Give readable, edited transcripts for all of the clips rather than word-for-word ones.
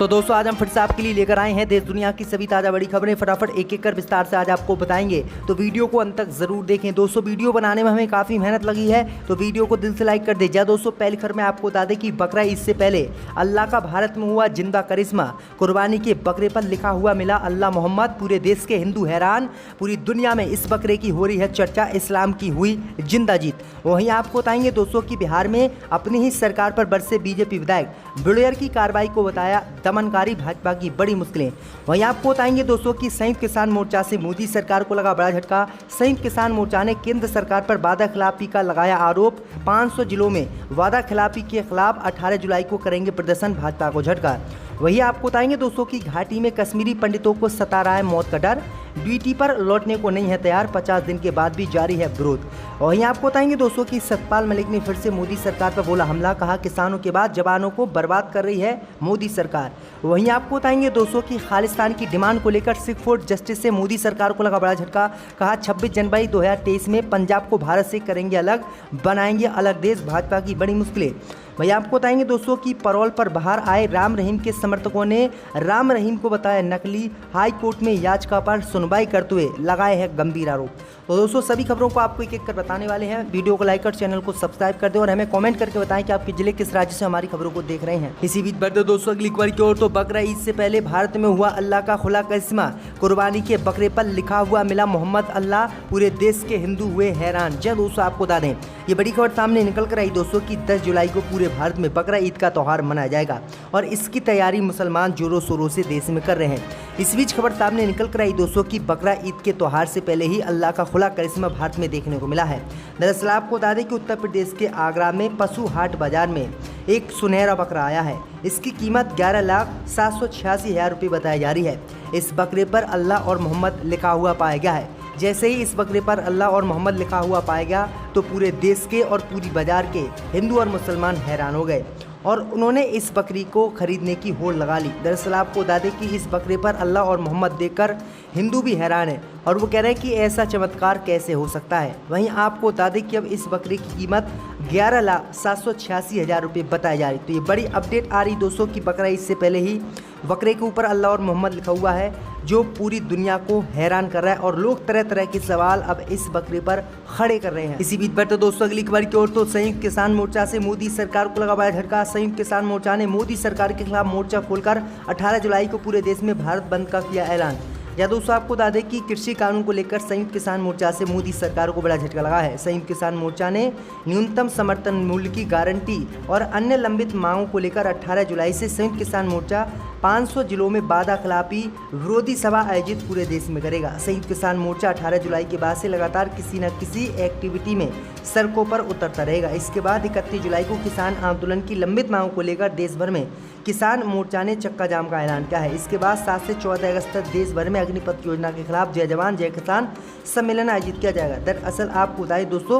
तो दोस्तों आज हम फिर से आपके लिए लेकर आए हैं देश दुनिया की सभी ताज़ा बड़ी खबरें। फटाफट एक एक कर विस्तार से आज आपको बताएंगे, तो वीडियो को अंत तक जरूर देखें। दोस्तों वीडियो बनाने में हमें काफ़ी मेहनत लगी है, तो वीडियो को दिल से लाइक कर दीजिए। दोस्तों पहली खबर में आपको बता दें कि बकरा ईद से पहले अल्लाह का भारत में हुआ जिंदा करिश्मा। कुर्बानी के बकरे पर लिखा हुआ मिला अल्लाह मोहम्मद। पूरे देश के हिंदू हैरान, पूरी दुनिया में इस बकरे की हो रही है चर्चा। इस्लाम की हुई जिंदा जीत। वहीं आपको बताएंगे दोस्तों की बिहार में अपनी ही सरकार पर बरसे बीजेपी विधायक। बुड़ैर की कार्रवाई को बताया दमनकारी, भाजपा की बड़ी मुश्किलें। वहीं आपको बताएंगे दोस्तों की संयुक्त किसान मोर्चा से मोदी सरकार को लगा बड़ा झटका। संयुक्त किसान मोर्चा ने केंद्र सरकार पर वादा खिलाफी का लगाया आरोप। 500 जिलों में वादा खिलाफी के खिलाफ 18 जुलाई को करेंगे प्रदर्शन, भाजपा को झटका। वही आपको बताएंगे दोस्तों की घाटी में कश्मीरी पंडितों को सता रहा है मौत का डर। ड्यूटी पर लौटने को नहीं है तैयार, 50 दिन के बाद भी जारी है विरोध। वहीं आपको बताएंगे दोस्तों की सतपाल मलिक ने फिर से मोदी सरकार पर बोला हमला, कहा किसानों के बाद जवानों को बर्बाद कर रही है मोदी सरकार। वहीं आपको बताएंगे दोस्तों की खालिस्तान की डिमांड को लेकर सिख फॉर जस्टिस से मोदी सरकार को लगा बड़ा झटका। कहा 26 जनवरी 2023 में पंजाब को भारत से करेंगे अलग, बनाएंगे अलग देश, भाजपा की बड़ी मुश्किलें। वही आपको बताएंगे दोस्तों की परौल पर बाहर आए राम रहीम के समर्थकों ने राम रहीम को बताया नकली। हाई कोर्ट में याचिका पर सुनवाई करते हुए लगाए हैं गंभीर आरोप। तो दोस्तों सभी खबरों को आपको एक एक कर बताने वाले हैं। वीडियो को लाइक कर चैनल को सब्सक्राइब कर दें और हमें कमेंट करके बताएं कि आपके जिले किस राज्य से हमारी खबरों को देख रहे हैं। इसी बीच बढ़ते दोस्तों अगली खबर की ओर। तो बकरा ईद से पहले भारत में हुआ अल्लाह का खुला करिश्मा। कुर्बानी के बकरे पर लिखा हुआ मिला मोहम्मद अल्लाह। पूरे देश के हिंदू हुए हैरान। जब दोस्तों आपको बता दें ये बड़ी खबर सामने निकल कर आई दोस्तों की 10 जुलाई को पूरे भारत में बकरा ईद का त्यौहार मनाया जाएगा और इसकी तैयारी मुसलमान जोरों शोरों से देश में कर रहे हैं। इस बीच खबर सामने निकल कर आई दोस्तों की बकरा ईद के त्यौहार से पहले ही अल्लाह का खुला करिश्मा भारत में देखने को मिला है। दरअसल आपको बता दें कि उत्तर प्रदेश के आगरा में पशु हाट बाजार में एक सुनहरा बकरा आया है। इसकी कीमत 11,786,000 रुपये बताई जा रही है। इस बकरे पर अल्लाह और मोहम्मद लिखा हुआ पाया गया है। जैसे ही इस बकरे पर अल्लाह और मोहम्मद लिखा हुआ पाया गया तो पूरे देश के और पूरी बाजार के हिंदू और मुसलमान हैरान हो गए और उन्होंने इस बकरी को खरीदने की होड़ लगा ली। दरअसल आपको बता दें कि इस बकरे पर अल्लाह और मोहम्मद देखकर हिंदू भी हैरान है और वो कह रहे हैं कि ऐसा चमत्कार कैसे हो सकता है। वहीं आपको बता दें कि अब इस बकरे की कीमत 11,786,000 रुपये बताई जा रही। तो ये बड़ी अपडेट आ रही दोस्तों की बकरा ईद से पहले ही बकरे के ऊपर अल्लाह और मोहम्मद लिखा हुआ है, जो पूरी दुनिया को हैरान कर रहा है और लोग तरह तरह के सवाल अब इस बकरे पर खड़े कर रहे हैं। इसी बीच बढ़ते दोस्तों अगली खबर की ओर। तो संयुक्त किसान मोर्चा से मोदी सरकार को लगा बड़ा झटका। संयुक्त किसान मोर्चा ने मोदी सरकार के खिलाफ मोर्चा खोलकर 18 जुलाई को पूरे देश में भारत बंद का किया ऐलान। या दोस्तों आपको बता दें कि कृषि कानून को लेकर संयुक्त किसान मोर्चा से मोदी सरकार को बड़ा झटका लगा है। संयुक्त किसान मोर्चा ने न्यूनतम समर्थन मूल्य की गारंटी और अन्य लंबित मांगों को लेकर 18 जुलाई से संयुक्त किसान मोर्चा 500 जिलों में वादा खिलाफी विरोधी सभा आयोजित पूरे देश में करेगा। संयुक्त किसान मोर्चा 18 जुलाई के बाद से लगातार किसी न किसी एक्टिविटी में सड़कों पर उतरता रहेगा। इसके बाद 31 जुलाई को किसान आंदोलन की लंबित मांगों को लेकर देश भर में किसान मोर्चा ने चक्का जाम का ऐलान किया है। इसके बाद 7 से 14 अगस्त तक देश भर में अग्निपथ योजना के खिलाफ जय जवान जय किसान सम्मेलन आयोजित किया जाएगा। दरअसल आपको बताएं दोस्तों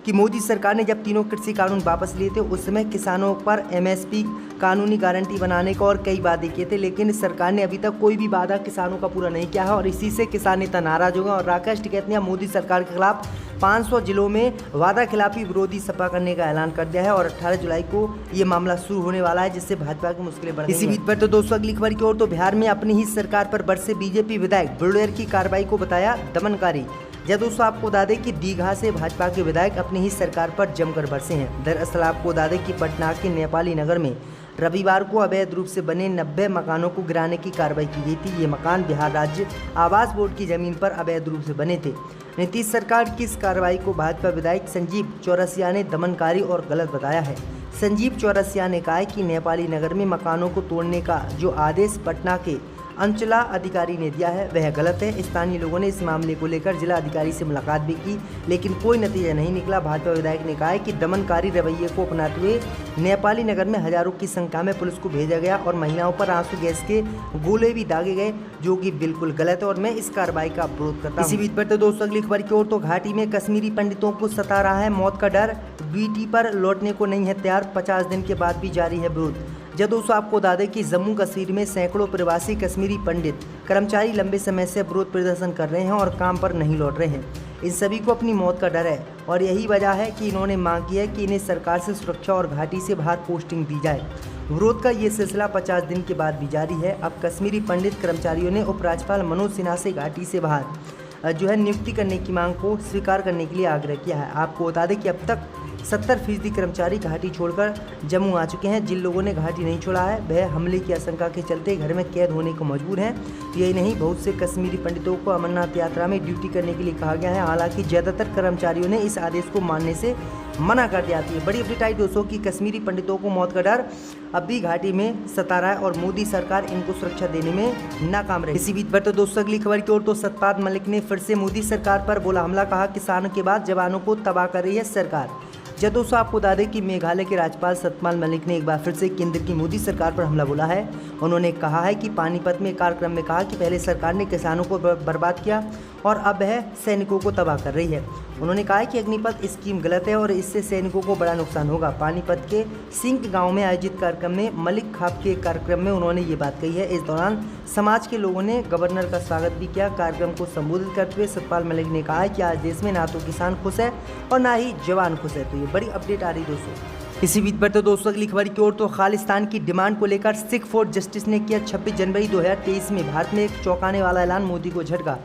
कि मोदी सरकार ने जब तीनों कृषि कानून वापस लिए थे उस समय किसानों पर MSP कानूनी गारंटी बनाने का और कई वादे किए थे, लेकिन सरकार ने अभी तक कोई भी वादा किसानों का पूरा नहीं किया है और इसी से किसान नेता नाराज हो गए और राकेश टिकैत ने मोदी सरकार के खिलाफ 500 जिलों में वादा खिलाफी विरोधी सभा करने का ऐलान कर दिया है और 18 जुलाई को ये मामला शुरू होने वाला है, जिससे भाजपा की मुश्किलें बढ़ गई। इसी बीच पर तो दोस्तों अगली खबर की ओर। तो बिहार में अपनी ही सरकार पर बरसे बीजेपी विधायक। बुड़ैर की कार्रवाई को बताया दमनकारी। जब दोस्तों आपको बता दें कि दीघा से भाजपा के विधायक अपनी ही सरकार पर जमकर बरसे हैं। दरअसल आपको बता दें कि पटना के नेपाली नगर में रविवार को अवैध रूप से बने 90 मकानों को गिराने की कार्रवाई की गई थी। ये मकान बिहार राज्य आवास बोर्ड की जमीन पर अवैध रूप से बने थे। नीतीश सरकार की इस कार्रवाई को भाजपा विधायक संजीव चौरसिया ने दमनकारी और गलत बताया है। संजीव चौरसिया ने कहा कि नेपाली नगर में मकानों को तोड़ने का जो आदेश पटना के अंचला अधिकारी ने दिया है वह गलत है। स्थानीय लोगों ने इस मामले को लेकर जिला अधिकारी से मुलाकात भी की, लेकिन कोई नतीजा नहीं निकला। भाजपा विधायक ने कहा है कि दमनकारी रवैये को अपनाते हुए नेपाली नगर में हजारों की संख्या में पुलिस को भेजा गया और महिलाओं पर आंसू गैस के गोले भी दागे गए, जो कि बिल्कुल गलत है और मैं इस कार्रवाई का विरोध करता हूं। इसी बीच पर दोस्तों अगली खबर की ओर। तो घाटी में कश्मीरी पंडितों को सता रहा है मौत का डर। ड्यूटी पर लौटने को नहीं है तैयार, 50 दिन के बाद भी जारी है विरोध। जब दोस्तों आपको बता दें कि जम्मू कश्मीर में सैकड़ों प्रवासी कश्मीरी पंडित कर्मचारी लंबे समय से विरोध प्रदर्शन कर रहे हैं और काम पर नहीं लौट रहे हैं। इन सभी को अपनी मौत का डर है और यही वजह है कि इन्होंने मांग की है कि इन्हें सरकार से सुरक्षा और घाटी से बाहर पोस्टिंग दी जाए। विरोध का ये सिलसिला 50 दिन के बाद भी जारी है। अब कश्मीरी पंडित कर्मचारियों ने उपराज्यपाल मनोज सिन्हा से घाटी से बाहर नियुक्ति करने की मांग को स्वीकार करने के लिए आग्रह किया है। आपको बता दें कि अब तक 70% कर्मचारी घाटी छोड़कर जम्मू आ चुके हैं। जिन लोगों ने घाटी नहीं छोड़ा है वह हमले की आशंका के चलते घर में कैद होने को मजबूर हैं। यही नहीं, बहुत से कश्मीरी पंडितों को अमरनाथ यात्रा में ड्यूटी करने के लिए कहा गया है। हालांकि ज़्यादातर कर्मचारियों ने इस आदेश को मानने से मना कर दिया। थी बड़ी अपडेट आई दोस्तों की कश्मीरी पंडितों को मौत का डर अब भी घाटी में सता रहा है और मोदी सरकार इनको सुरक्षा देने में नाकाम रही। इसी बीच बढ़ते दोस्तों अगली खबर की ओर तो सतपाल मलिक ने फिर से मोदी सरकार पर बोला हमला। कहा किसानों के बाद जवानों को तबाह कर रही है सरकार। जब दोस्तों आपको बता दें कि मेघालय के राज्यपाल सतपाल मलिक ने एक बार फिर से केंद्र की मोदी सरकार पर हमला बोला है। उन्होंने कहा है कि पानीपत में कार्यक्रम में कहा कि पहले सरकार ने किसानों को बर्बाद किया और अब वह सैनिकों को तबाह कर रही है। उन्होंने कहा है कि अग्निपथ स्कीम गलत है और इससे सैनिकों को बड़ा नुकसान होगा। पानीपत के सिंक गांव में आयोजित कार्यक्रम में मलिक खाप के कार्यक्रम में उन्होंने ये बात कही है। इस दौरान समाज के लोगों ने गवर्नर का स्वागत भी किया। कार्यक्रम को संबोधित करते हुए सतपाल मलिक ने कहा है कि आज देश में ना तो किसान खुश है और ना ही जवान खुश है। तो ये बड़ी अपडेट आ रही दोस्तों। इसी बीच बढ़ते दोस्तों अगली खबर की ओर तो खालिस्तान की डिमांड को लेकर सिख फॉर जस्टिस ने किया 26 जनवरी 2023 में भारत में एक चौंकाने वाला ऐलान, मोदी को झटका।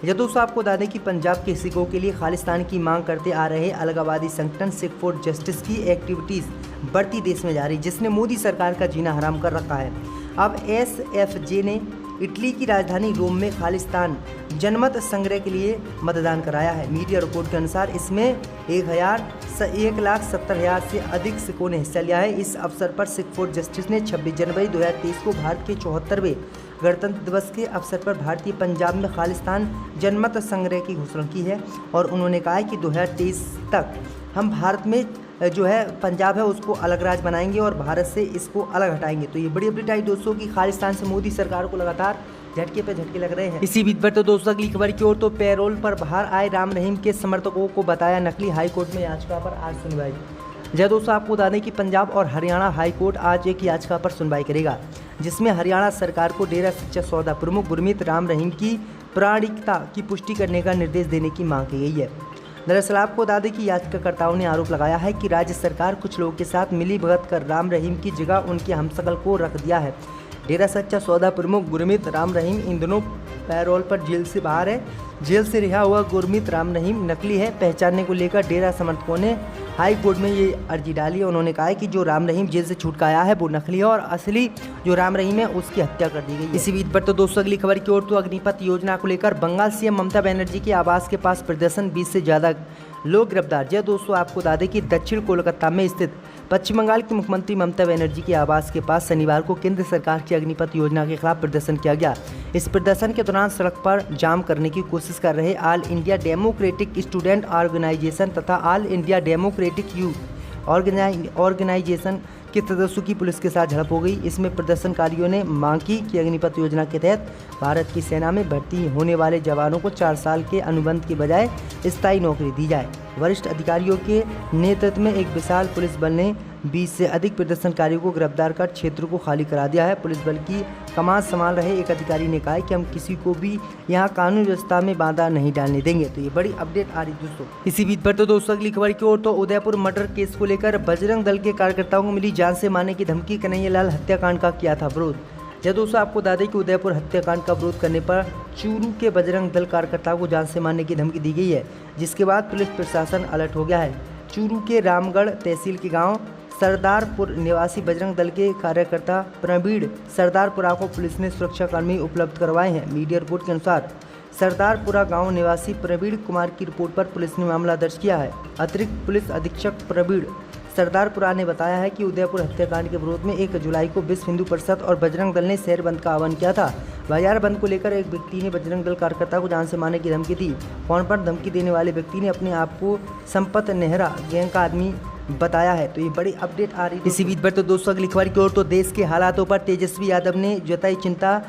यह दोस्तों आपको बता दें कि पंजाब के सिखों के लिए खालिस्तान की मांग करते आ रहे अलगाववादी संगठन सिख फॉर जस्टिस की एक्टिविटीज़ बढ़ती देश में जारी, जिसने मोदी सरकार का जीना हराम कर रखा है। अब SFJ ने इटली की राजधानी रोम में खालिस्तान जनमत संग्रह के लिए मतदान कराया है। मीडिया रिपोर्ट के अनुसार इसमें 1,70,000 से अधिक सिखों ने हिस्सा लिया है। इस अवसर पर सिख फॉर जस्टिस ने 26 जनवरी 2023 को भारत के 74वें गणतंत्र दिवस के अवसर पर भारतीय पंजाब में खालिस्तान जनमत संग्रह की घोषणा की है और उन्होंने कहा है कि 2023 तक हम भारत में जो है पंजाब है उसको अलग राज्य बनाएंगे और भारत से इसको अलग हटाएंगे। तो ये बड़ी अपडेट आई दोस्तों की खालिस्तान से मोदी सरकार को लगातार झटके पे झटके लग रहे हैं। इसी बीच पर तो दोस्तों अगली खबर की ओर तो पैरोल पर बाहर आए राम रहीम के समर्थकों को बताया नकली। हाईकोर्ट में याचिका पर आज सुनवाई। जय दोस्तों आपको बता दें कि पंजाब और हरियाणा हाईकोर्ट आज एक याचिका पर सुनवाई करेगा, जिसमें हरियाणा सरकार को डेरा सच्चा सौदा प्रमुख गुरमीत राम रहीम की प्रामाणिकता की पुष्टि करने का निर्देश देने की मांग की गई है। दरअसल आपको बता दें कि याचिकाकर्ताओं ने आरोप लगाया है कि राज्य सरकार कुछ लोगों के साथ मिली भगत कर राम रहीम की जगह उनके हमशक्ल को रख दिया है। डेरा सच्चा सौदा प्रमुख गुरमीत राम रहीम इन दिनों पैरोल पर जेल से बाहर है। जेल से रिहा हुआ गुरमीत राम रहीम नकली है, पहचानने को लेकर डेरा समर्थकों ने हाई कोर्ट में ये अर्जी डाली है। उन्होंने कहा है कि जो राम रहीम जेल से छूट का आया है वो नकली है और असली जो राम रहीम है उसकी हत्या कर दी गई। इसी बीच पर तो दोस्तों अगली खबर की ओर तो अग्निपथ योजना को लेकर बंगाल सीएम ममता बनर्जी के आवास के पास प्रदर्शन, 20 से ज़्यादा लोग गिरफ्तार। जय दोस्तों आपको बता दें कि दक्षिण कोलकाता में स्थित पश्चिम बंगाल की मुख्यमंत्री ममता बनर्जी के आवास के पास शनिवार को केंद्र सरकार की अग्निपथ योजना के खिलाफ प्रदर्शन किया गया। इस प्रदर्शन के दौरान सड़क पर जाम करने की कोशिश कर रहे all India democratic student organisation तथा all India democratic youth organisation के सदस्यों की पुलिस के साथ झड़प हो गई। इसमें प्रदर्शनकारियों ने मांग की कि अग्निपथ योजना के तहत भारत की सेना में भर्ती होने वाले जवानों को 4 साल के अनुबंध के बजाय स्थायी नौकरी दी जाए। वरिष्ठ अधिकारियों के नेतृत्व में एक विशाल पुलिस बल ने 20 से अधिक प्रदर्शनकारियों को गिरफ्तार कर क्षेत्र को खाली करा दिया है। पुलिस बल की कमान संभाल रहे एक अधिकारी ने कहा है कि हम किसी को भी यहां कानून व्यवस्था में बाधा नहीं डालने देंगे। तो ये बड़ी अपडेट आ रही दोस्तों। इसी बीच पर तो दोस्तों अगली खबर की ओर तो उदयपुर मर्डर केस को लेकर बजरंग दल के कार्यकर्ताओं को मिली जान से मारने की धमकी। कन्हैयालाल हत्याकांड का किया था विरोध। जब दोस्तों आपको बता दें कि उदयपुर हत्याकांड का विरोध करने पर चूरू के बजरंग दल कार्यकर्ताओं को जान से मारने की धमकी दी गई है, जिसके बाद पुलिस प्रशासन अलर्ट हो गया है। चूरू के रामगढ़ तहसील के गांव सरदारपुर निवासी बजरंग दल के कार्यकर्ता प्रवीण सरदारपुरा को पुलिस ने सुरक्षाकर्मी उपलब्ध करवाए हैं। मीडिया रिपोर्ट के अनुसार सरदारपुरा गांव निवासी प्रवीण कुमार की रिपोर्ट पर पुलिस ने मामला दर्ज किया है। अतिरिक्त पुलिस अधीक्षक प्रवीण सरदारपुरा ने बताया है कि उदयपुर हत्याकांड के विरोध में 1 जुलाई को विश्व हिंदू परिषद और बजरंग दल ने शहर बंद का आह्वान किया था। बाजार बंद को लेकर एक व्यक्ति ने बजरंग दल कार्यकर्ता को जान से मारने की धमकी दी। फोन पर धमकी देने वाले व्यक्ति ने अपने आप को संपत नेहरा गैंग का आदमी बताया है। तो ये बड़ी अपडेट आ रही है। इसी बीच पर तो दोस्तों अगली खबर की ओर तो देश के हालातों पर तेजस्वी यादव ने जताई चिंता।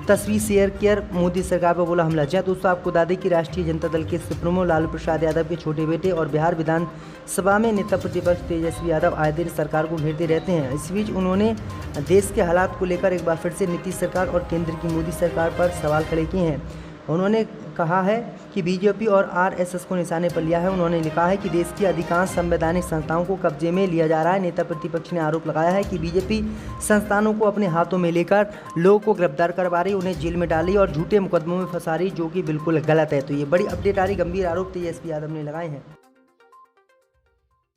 तस्वीर शेयर कर मोदी सरकार पर बोला हमला। जहाँ दोस्तों आपको बता दें कि राष्ट्रीय जनता दल के सुप्रीमो लालू प्रसाद यादव के छोटे बेटे और बिहार विधानसभा में नेता प्रतिपक्ष तेजस्वी यादव आए दिन सरकार को घेरते रहते हैं। इस बीच उन्होंने देश के हालात को लेकर एक बार फिर से नीतीश सरकार और केंद्र की मोदी सरकार पर सवाल खड़े किए हैं। उन्होंने कहा है कि बीजेपी और आरएसएस को निशाने पर लिया है। उन्होंने लिखा है कि देश की अधिकांश संवैधानिक संस्थाओं को कब्जे में लिया जा रहा है। नेता प्रतिपक्ष ने आरोप लगाया है कि बीजेपी संस्थानों को अपने हाथों में लेकर लोगों को गिरफ्तार करवा रही, उन्हें जेल में डाली और झूठे मुकदमों में फंसा रही, जो कि बिल्कुल गलत है। तो ये बड़ी अपडेट आ रही, गंभीर आरोप तेजस्वी यादव ने लगाए हैं।